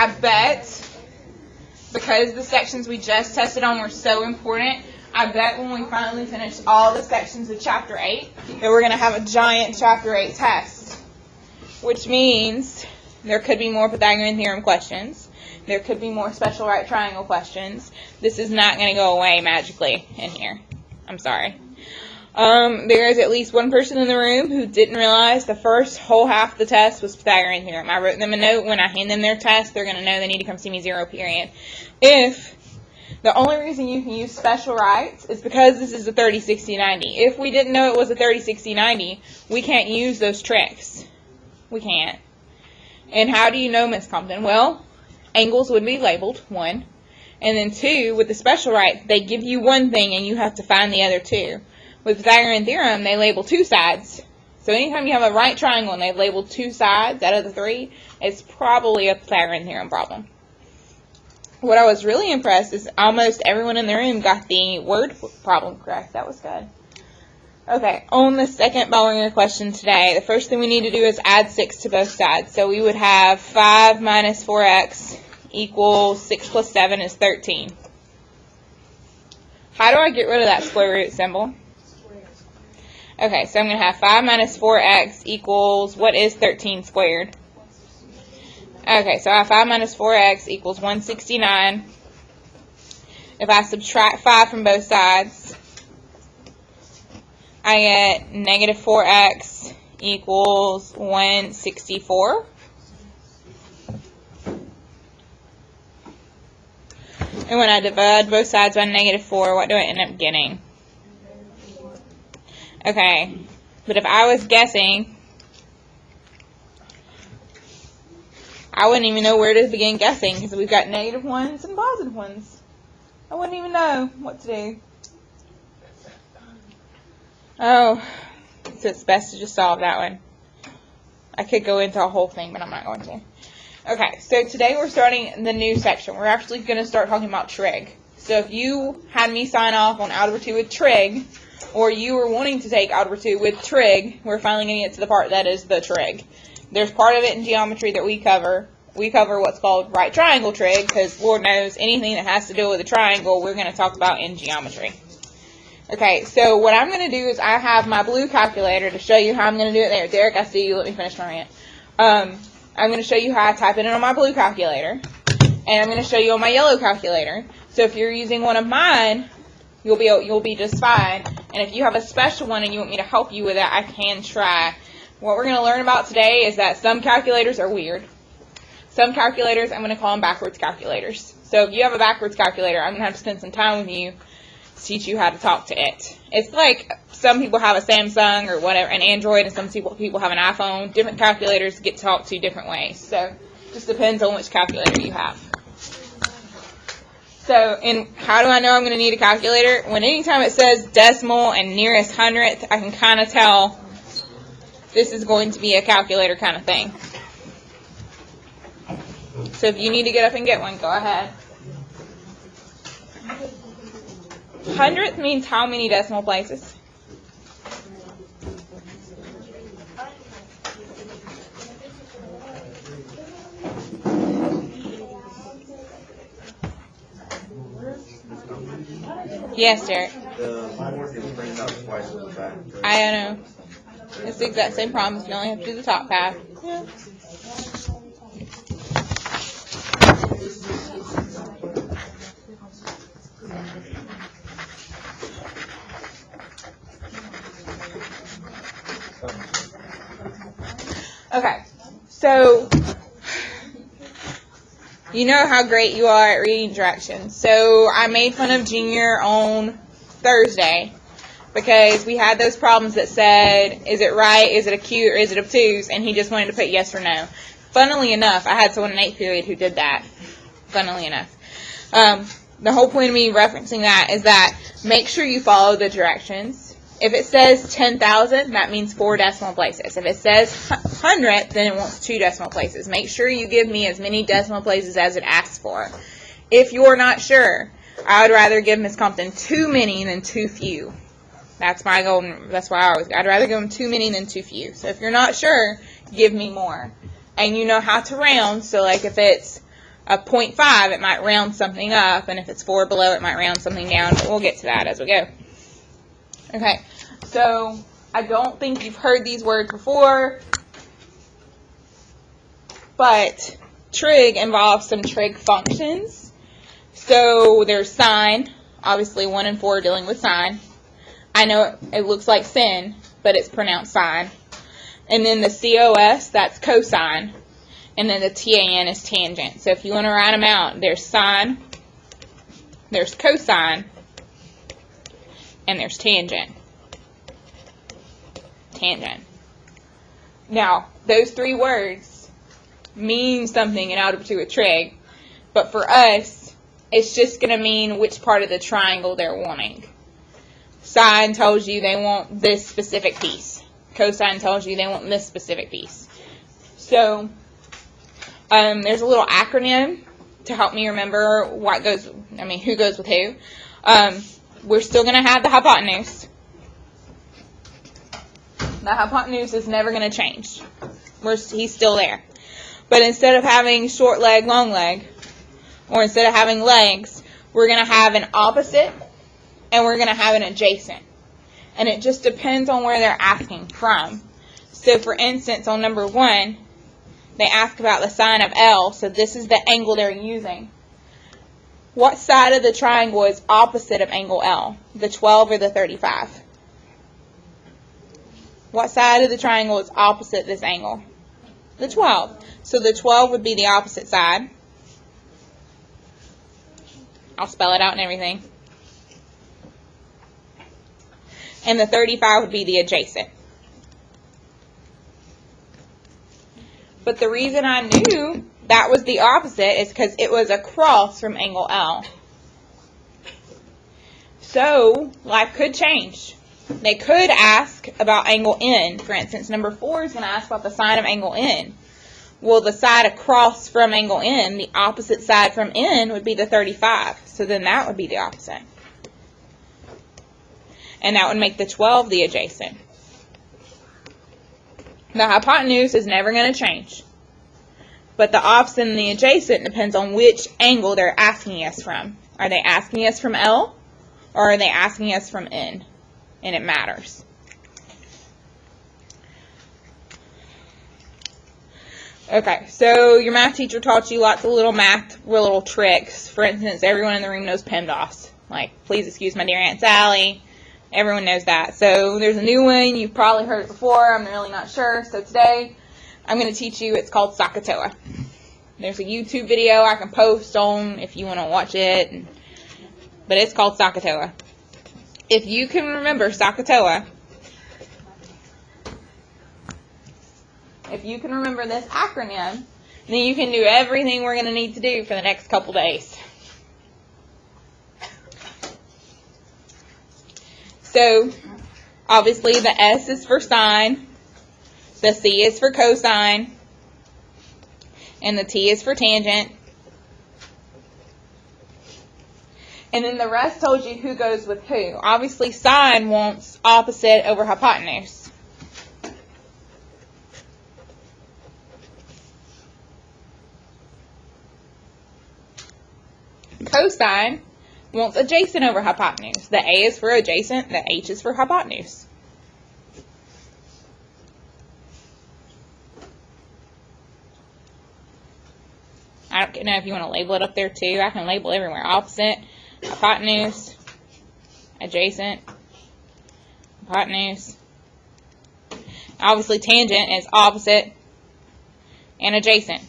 I bet, because the sections we just tested on were so important, I bet when we finally finish all the sections of Chapter 8, that we're going to have a giant Chapter 8 test, which means there could be more Pythagorean theorem questions. There could be more special right triangle questions. This is not going to go away magically in here. I'm sorry. There is at least one person in the room who didn't realize the first whole half of the test was Pythagorean theorem. I wrote them a note. When I hand them their test, they're going to know they need to come see me 0 period. If the only reason you can use special rights is because this is a 30, 60, 90. If we didn't know it was a 30, 60, 90, we can't use those tricks. We can't. And how do you know, Miss Compton? Well, angles would be labeled, 1. And then 2, with the special right, they give you one thing and you have to find the other 2. With Pythagorean theorem, they label 2 sides. So anytime you have a right triangle and they've labeled 2 sides out of the 3, it's probably a Pythagorean theorem problem. What I was really impressed is almost everyone in the room got the word problem correct. That was good. Okay, on the second Bollinger question today, the first thing we need to do is add 6 to both sides. So we would have 5 minus 4x equals 6 plus 7 is 13. How do I get rid of that square root symbol? Okay, so I'm going to have 5 minus 4x equals, what is 13 squared? Okay, so I have 5 minus 4x equals 169. If I subtract 5 from both sides, I get negative 4x equals 164. And when I divide both sides by negative 4, what do I end up getting? Okay, but if I was guessing, I wouldn't even know where to begin guessing because we've got negative ones and positive ones. I wouldn't even know what to do. Oh, so it's best to just solve that one. I could go into a whole thing, but I'm not going to. Okay, so today we're starting the new section. We're actually going to start talking about trig. So if you had me sign off on Algebra 2 with trig, or you were wanting to take Algebra 2 with trig, we're finally going to get to the part that is the trig. There's part of it in geometry that we cover. We cover what's called right triangle trig, because Lord knows anything that has to do with a triangle we're going to talk about in geometry. Okay, so what I'm going to do is I have my blue calculator to show you how I'm going to do it there. Derek, I see you. Let me finish my rant. I'm going to show you how I type it in on my blue calculator, and I'm going to show you on my yellow calculator. So if you're using one of mine, you'll be just fine. And if you have a special one and you want me to help you with it, I can try. What we're going to learn about today is that some calculators are weird. Some calculators, I'm going to call them backwards calculators. So if you have a backwards calculator, I'm going to have to spend some time with you to teach you how to talk to it. It's like some people have a Samsung or whatever, an Android, and some people have an iPhone. Different calculators get talked to different ways. So it just depends on which calculator you have. So, and how do I know I'm going to need a calculator? When anytime it says decimal and nearest hundredth, I can kind of tell this is going to be a calculator kind of thing. So if you need to get up and get one, go ahead. Hundredth means how many decimal places? Yes, Derek. I know. It's the exact same problem. You only have to do the top half. Yeah. Okay, so you know how great you are at reading directions. So I made fun of Junior on Thursday because we had those problems that said, is it right, is it acute, or is it obtuse, and he just wanted to put yes or no. Funnily enough, I had someone in 8th period who did that. Funnily enough. The whole point of me referencing that is that make sure you follow the directions. If it says 10,000, that means 4 decimal places. If it says 100, then it wants 2 decimal places. Make sure you give me as many decimal places as it asks for. If you're not sure, I would rather give Miss Compton too many than too few. That's my goal. That's why I'd rather give them too many than too few. So if you're not sure, give me more. And you know how to round. So like if it's a 0.5, it might round something up, and if it's 4 below, it might round something down, but we'll get to that as we go. Okay, so I don't think you've heard these words before, but trig involves some trig functions. So there's sine, obviously 1 and 4 are dealing with sine. I know it looks like sin, but it's pronounced sine. And then the cos, that's cosine. And then the tan is tangent. So if you want to write them out, there's sine, there's cosine, and there's tangent. Tangent. Now, those 3 words mean something in algebra 2 with trig, but for us, it's just going to mean which part of the triangle they're wanting. Sine tells you they want this specific piece. Cosine tells you they want this specific piece. So, there's a little acronym to help me remember who goes with who. We're still going to have the hypotenuse. The hypotenuse is never going to change. He's still there. But instead of having short leg, long leg, or instead of having legs, we're going to have an opposite and we're going to have an adjacent. And it just depends on where they're asking from. So for instance, on number 1, they ask about the sine of L, so this is the angle they're using. What side of the triangle is opposite of angle L? The 12 or the 35? What side of the triangle is opposite this angle? The 12. So the 12 would be the opposite side. I'll spell it out and everything. And the 35 would be the adjacent. But the reason I knew that was the opposite is because it was across from angle L. So, life could change. They could ask about angle N. For instance, number 4 is going to ask about the sine of angle N. Well, the side across from angle N, the opposite side from N, would be the 35. So then that would be the opposite. And that would make the 12 the adjacent. The hypotenuse is never going to change. But the opposite and the adjacent depends on which angle they're asking us from. Are they asking us from L? Or are they asking us from N? And it matters. Okay, so your math teacher taught you lots of little tricks. For instance, everyone in the room knows PEMDAS. Like, please excuse my dear Aunt Sally. Everyone knows that. So there's a new one. You've probably heard it before. I'm really not sure. So today, I'm going to teach you. It's called SOHCAHTOA. There's a YouTube video I can post on if you want to watch it. But it's called SOHCAHTOA. If you can remember SOHCAHTOA, if you can remember this acronym, then you can do everything we're going to need to do for the next couple days. So, obviously the S is for sine, the C is for cosine, and the T is for tangent. And then the rest told you who goes with who. Obviously, sine wants opposite over hypotenuse. Cosine wants adjacent over hypotenuse. The A is for adjacent, the H is for hypotenuse. I don't know if you want to label it up there too. I can label everywhere. Opposite, hypotenuse, adjacent, hypotenuse. Obviously, tangent is opposite and adjacent.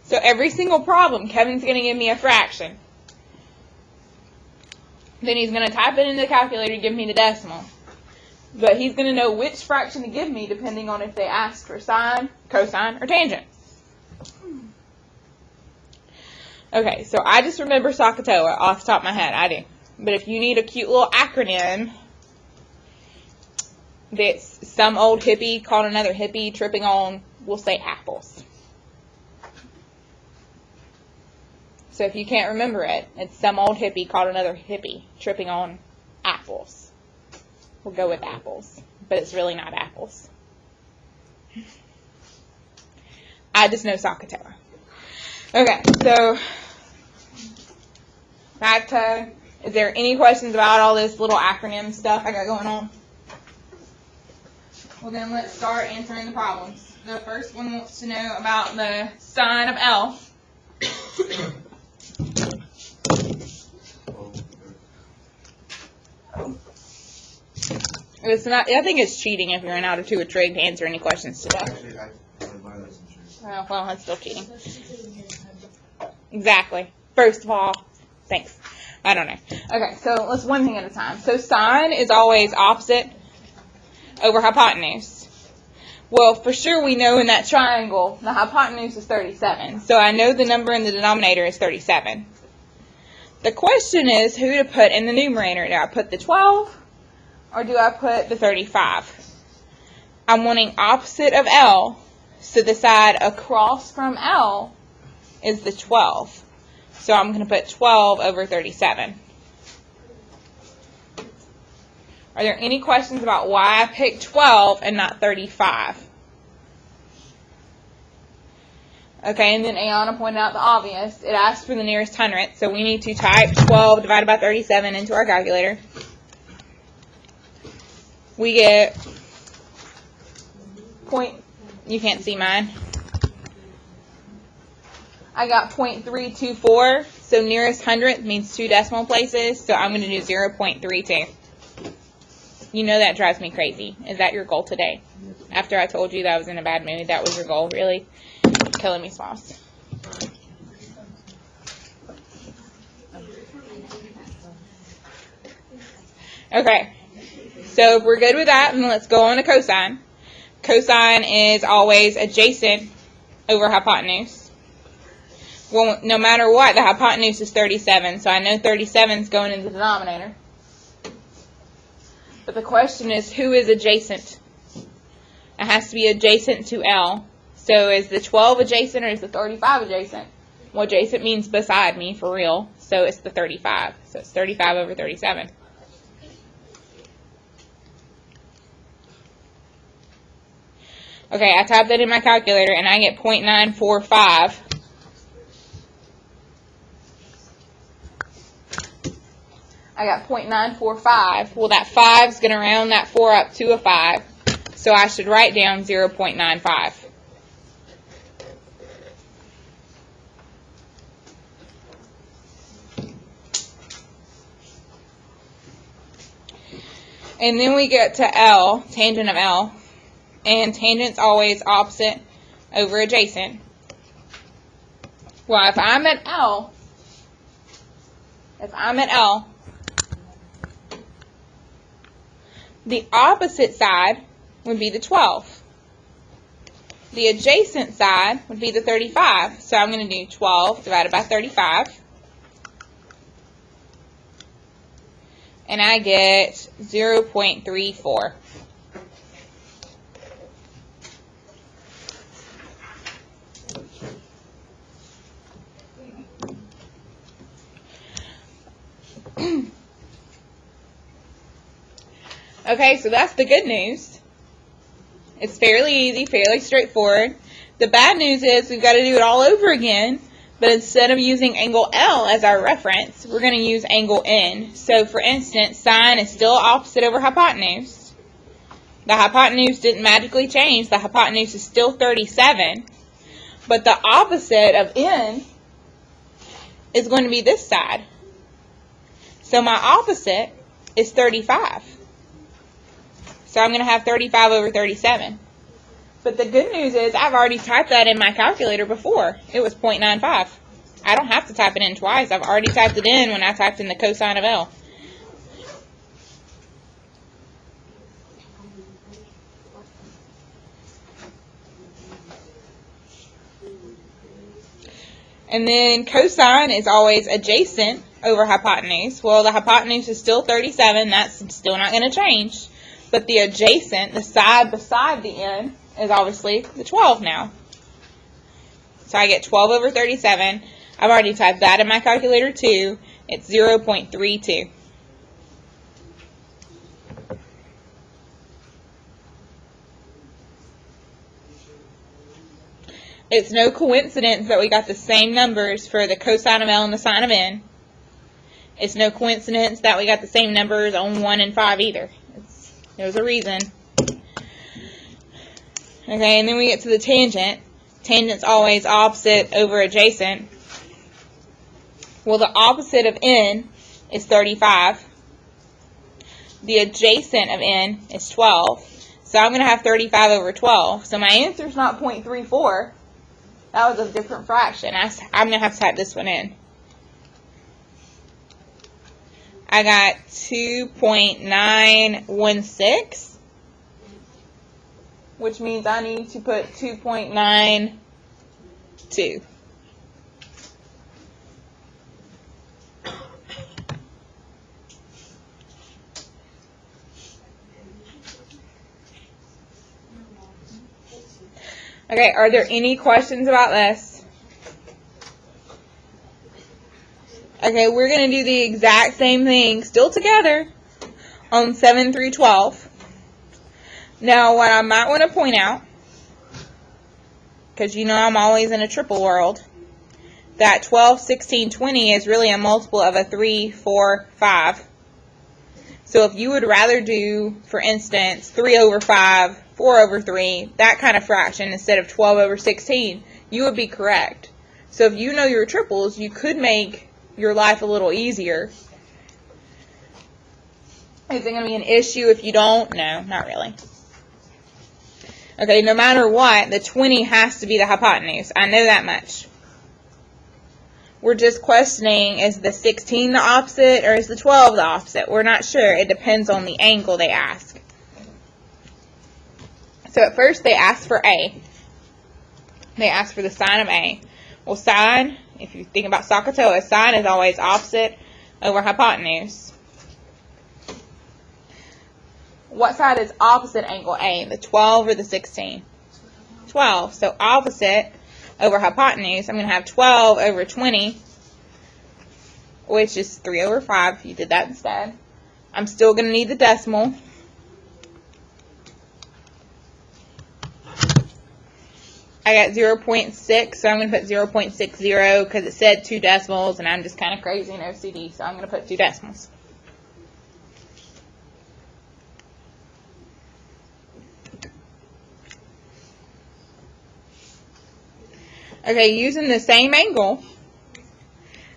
So every single problem, Kevin's going to give me a fraction. Then he's going to type it into the calculator and give me the decimal. But he's going to know which fraction to give me depending on if they ask for sine, cosine, or tangent. Okay, so I just remember SOHCAHTOA off the top of my head. I do. But if you need a cute little acronym that's some old hippie called another hippie tripping on, we'll say apples. So if you can't remember it, it's some old hippie called another hippie tripping on apples. We'll go with apples, but it's really not apples. I just know SOHCAHTOA. Okay, so back to, is there any questions about all this little acronym stuff I got going on? Well, then let's start answering the problems. The first one wants to know about the sign of L. It's not. I think it's cheating if you're an out of two or trig to answer any questions today. Oh, well, that's still cheating. Exactly. First of all, thanks. I don't know. Okay, so let's one thing at a time. So sine is always opposite over hypotenuse. Well, for sure we know in that triangle the hypotenuse is 37. So I know the number in the denominator is 37. The question is who to put in the numerator. Do I put the 12 or do I put the 35? I'm wanting opposite of L, so the side across from L is the 12. So I'm going to put 12 over 37. Are there any questions about why I picked 12 and not 35? Okay, and then Ayana pointed out the obvious. It asks for the nearest hundredth, so we need to type 12 divided by 37 into our calculator. We get you can't see mine. I got 0.324, so nearest hundredth means 2 decimal places, so I'm going to do 0.32. You know that drives me crazy. Is that your goal today? After I told you that I was in a bad mood, that was your goal, really? Killing me, Smalls. Okay, so if we're good with that, then let's go on to cosine. Cosine is always adjacent over hypotenuse. Well, no matter what, the hypotenuse is 37, so I know 37 is going in the denominator. But the question is, who is adjacent? It has to be adjacent to L. So is the 12 adjacent or is the 35 adjacent? Well, adjacent means beside me, for real. So it's the 35. So it's 35 over 37. Okay, I typed that in my calculator and I get 0.945. I got 0.945. Well, that 5 is going to round that 4 up to a 5. So I should write down 0.95. And then we get to L, tangent of L. And tangent's always opposite over adjacent. Well, if I'm at L, the opposite side would be the 12. The adjacent side would be the 35. So I'm going to do 12 divided by 35. And I get 0.34. Okay, so that's the good news. It's fairly easy, fairly straightforward. The bad news is we've got to do it all over again, but instead of using angle L as our reference, we're going to use angle N. So, for instance, sine is still opposite over hypotenuse. The hypotenuse didn't magically change. The hypotenuse is still 37, but the opposite of N is going to be this side. So my opposite is 35. So I'm going to have 35 over 37. But the good news is I've already typed that in my calculator before. It was 0.95. I don't have to type it in twice. I've already typed it in when I typed in the cosine of L. And then cosine is always adjacent over hypotenuse. Well, the hypotenuse is still 37. That's still not going to change. But the adjacent, the side beside the N, is obviously the 12 now. So I get 12 over 37. I've already typed that in my calculator too. It's 0.32. It's no coincidence that we got the same numbers for the cosine of L and the sine of N. It's no coincidence that we got the same numbers on 1 and 5 either. There's a reason. Okay, and then we get to the tangent. Tangent's always opposite over adjacent. Well, the opposite of N is 35. The adjacent of N is 12. So I'm going to have 35 over 12. So my answer is not 0.34. That was a different fraction. I'm going to have to type this one in. I got 2.916, which means I need to put 2.92. Okay, are there any questions about this? Okay, we're going to do the exact same thing, still together, on 7 through 12. Now, what I might want to point out, because you know I'm always in a triple world, that 12, 16, 20 is really a multiple of a 3, 4, 5. So if you would rather do, for instance, 3 over 5, 4 over 3, that kind of fraction instead of 12 over 16, you would be correct. So if you know your triples, you could make your life a little easier. Is it going to be an issue if you don't? No, not really. Okay, no matter what, the 20 has to be the hypotenuse. I know that much. We're just questioning, is the 16 the opposite or is the 12 the opposite? We're not sure. It depends on the angle they ask. So at first they ask for A. They ask for the sine of A. Well, sine, if you think about SOHCAHTOA, sine is always opposite over hypotenuse. What side is opposite angle A, the 12 or the 16? 12. So opposite over hypotenuse, I'm going to have 12 over 20, which is 3 over 5 if you did that instead. I'm still going to need the decimal. I got 0.6, so I'm going to put 0.60 because it said 2 decimals, and I'm just kind of crazy in OCD, so I'm going to put 2 decimals. Okay, using the same angle,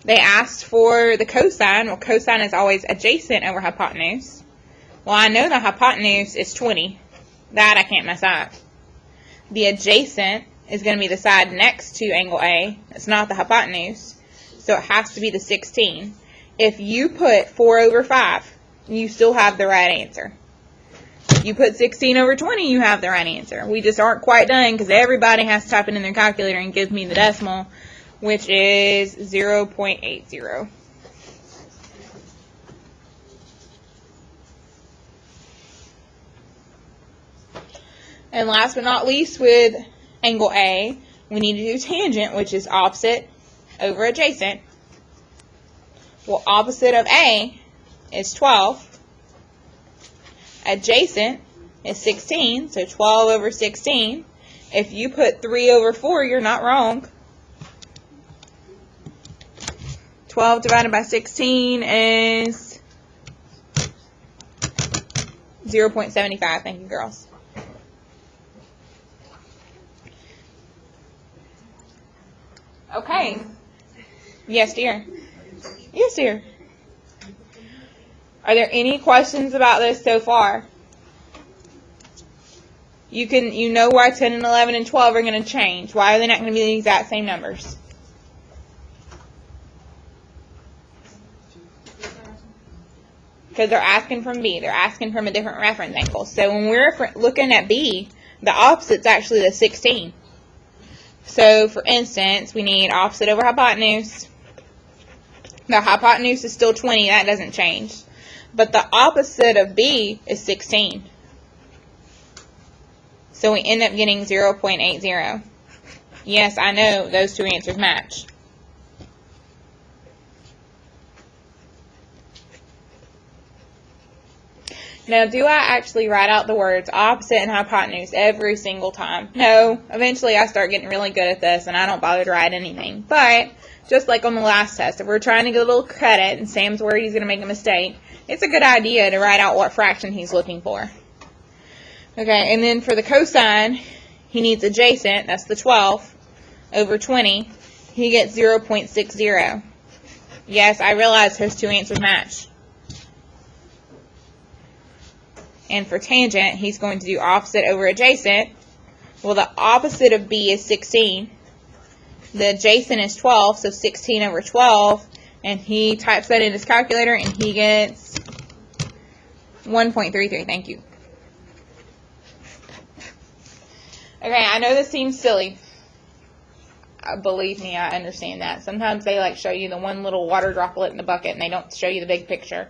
they asked for the cosine. Well, cosine is always adjacent over hypotenuse. Well, I know the hypotenuse is 20. That I can't mess up. The adjacent is going to be the side next to angle A. It's not the hypotenuse. So it has to be the 16. If you put 4 over 5, you still have the right answer. If you put 16 over 20, you have the right answer. We just aren't quite done because everybody has to type it in their calculator and give me the decimal, which is 0.80. And last but not least, with angle A, we need to do tangent, which is opposite over adjacent. Well, opposite of A is 12. Adjacent is 16, so 12 over 16. If you put 3 over 4, you're not wrong. 12 divided by 16 is 0.75. Thank you, girls. Okay. Yes, dear. Yes, dear. Are there any questions about this so far? You know why 10 and 11 and 12 are going to change. Why are they not going to be the exact same numbers? Because they're asking from B. They're asking from a different reference angle. So when we're looking at B, the opposite's actually the 16. So, for instance, we need opposite over hypotenuse. The hypotenuse is still 20. That doesn't change. But the opposite of B is 16. So we end up getting 0.80. Yes, I know those two answers match. Now, do I actually write out the words opposite and hypotenuse every single time? No. Eventually, I start getting really good at this, and I don't bother to write anything. But, just like on the last test, if we're trying to get a little credit, and Sam's worried he's going to make a mistake, it's a good idea to write out what fraction he's looking for. Okay, and then for the cosine, he needs adjacent, that's the 12th, over 20. He gets 0.60. Yes, I realize those two answers match. And for tangent, he's going to do opposite over adjacent. Well, the opposite of B is 16. The adjacent is 12, so 16 over 12. And he types that in his calculator, and he gets 1.33. Thank you. Okay, I know this seems silly. Believe me, I understand that. Sometimes they like show you the one little water droplet in the bucket, and they don't show you the big picture.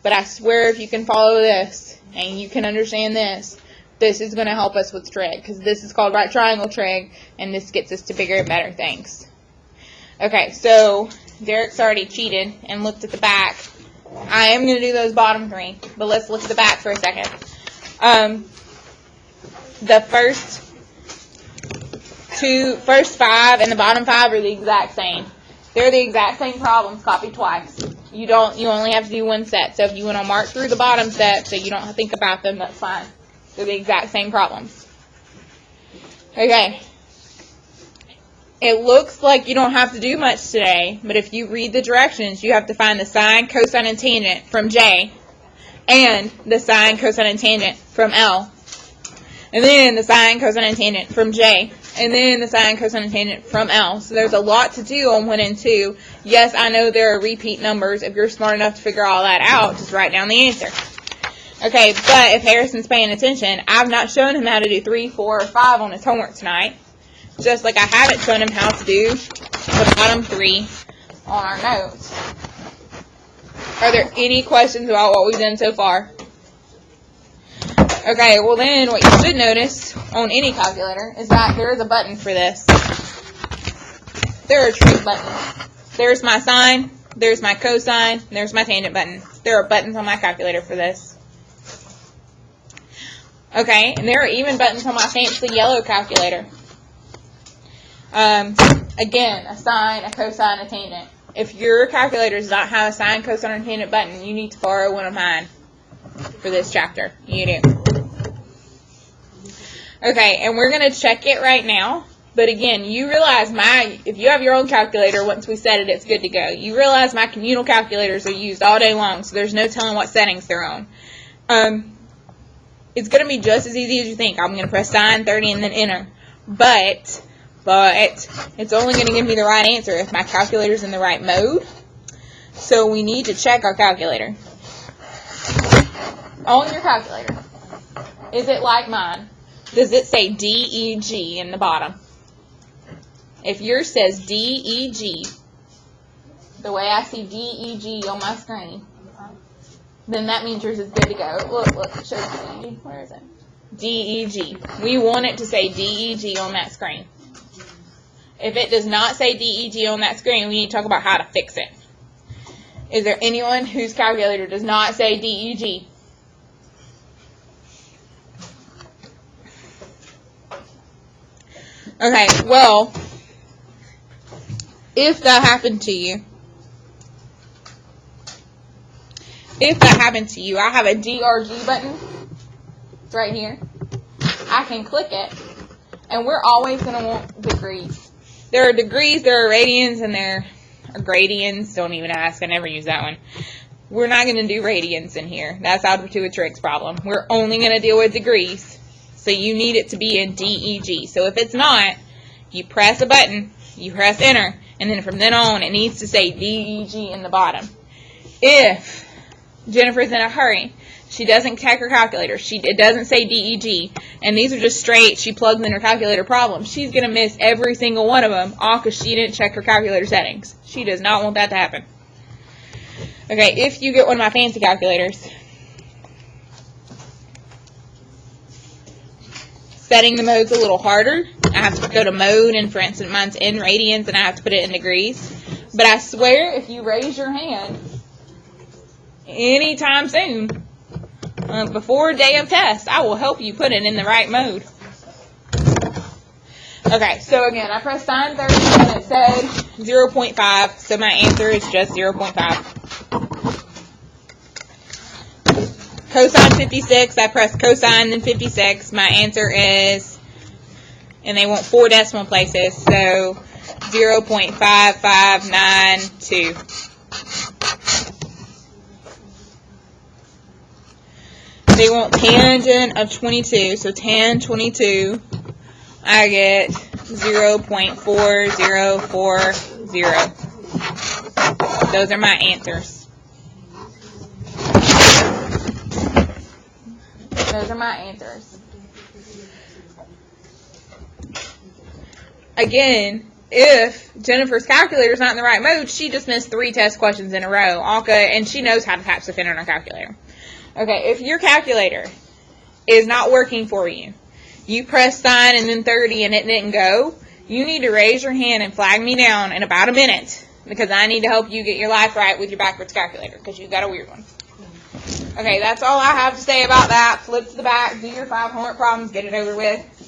But I swear if you can follow this, and you can understand this, this is going to help us with trig, because this is called right triangle trig, and this gets us to bigger and better things. Okay, so Derek's already cheated and looked at the back. I am going to do those bottom three, but let's look at the back for a second. The first five and the bottom five are the exact same. They're the exact same problems copied twice. You only have to do one set. So if you want to mark through the bottom set so you don't think about them, that's fine. They're the exact same problems. Okay. It looks like you don't have to do much today, but if you read the directions, you have to find the sine, cosine, and tangent from J, and the sine, cosine, and tangent from L, and then the sine, cosine, and tangent from J, and then the sine, cosine, and tangent from L. So there's a lot to do on 1 and 2. Yes, I know there are repeat numbers. If you're smart enough to figure all that out, just write down the answer. Okay, but if Harrison's paying attention, I've not shown him how to do 3, 4, or 5 on his homework tonight. Just like I haven't shown him how to do the bottom 3 on our notes. Are there any questions about what we've done so far? Okay, well then what you should notice on any calculator is that there is a button for this. There are trig buttons. There's my sine, there's my cosine, there's my tangent button. There are buttons on my calculator for this. Okay, and there are even buttons on my fancy yellow calculator. Again, a sine, a cosine, a tangent. If your calculator does not have a sine, cosine, or tangent button, you need to borrow one of mine for this chapter. You do. Okay, and we're going to check it right now. But again, you realize if you have your own calculator, once we set it, it's good to go. You realize my communal calculators are used all day long, so there's no telling what settings they're on. It's going to be just as easy as you think. I'm going to press sine 30 and then enter. But it's only going to give me the right answer if my calculator's in the right mode. So we need to check our calculator. On your calculator, is it like mine? Does it say DEG in the bottom? If yours says DEG, the way I see DEG on my screen, then that means yours is good to go. Look, it shows DEG. Where is it? DEG. We want it to say DEG on that screen. If it does not say DEG on that screen, we need to talk about how to fix it. Is there anyone whose calculator does not say DEG? Okay, well, if that happened to you, I have a DRG button. It's right here. I can click it, and we're always going to want degrees. There are degrees, there are radians, and there are gradients. Don't even ask. I never use that one. We're not going to do radians in here. That's Algebra 2 with Trig's problem. We're only going to deal with degrees. So you need it to be in DEG. So if it's not, you press a button, you press enter, and then from then on it needs to say DEG in the bottom. If Jennifer's in a hurry, she doesn't check her calculator, it doesn't say DEG, and these are just straight, she plugs in her calculator problems, she's going to miss every single one of them, all because she didn't check her calculator settings. She does not want that to happen. Okay, if you get one of my fancy calculators, setting the mode's a little harder. I have to go to mode, and for instance, mine's in radians, and I have to put it in degrees. But I swear, if you raise your hand anytime soon, Before day of test, I will help you put it in the right mode. Okay, so again, I pressed sine 30 and it said 0.5, so my answer is just 0.5. Cosine 56, I pressed cosine then 56. My answer is, and they want 4 decimal places, so 0.5592. They want tangent of 22, so tan 22, I get 0.4040. Those are my answers. Those are my answers. Again, if Jennifer's calculator is not in the right mode, she just missed 3 test questions in a row. And she knows how to tap submit on her calculator. Okay, if your calculator is not working for you, you press sine and then 30 and it didn't go, you need to raise your hand and flag me down in about a minute because I need to help you get your life right with your backwards calculator because you've got a weird one. Okay, that's all I have to say about that. Flip to the back, do your 5 homework problems, get it over with.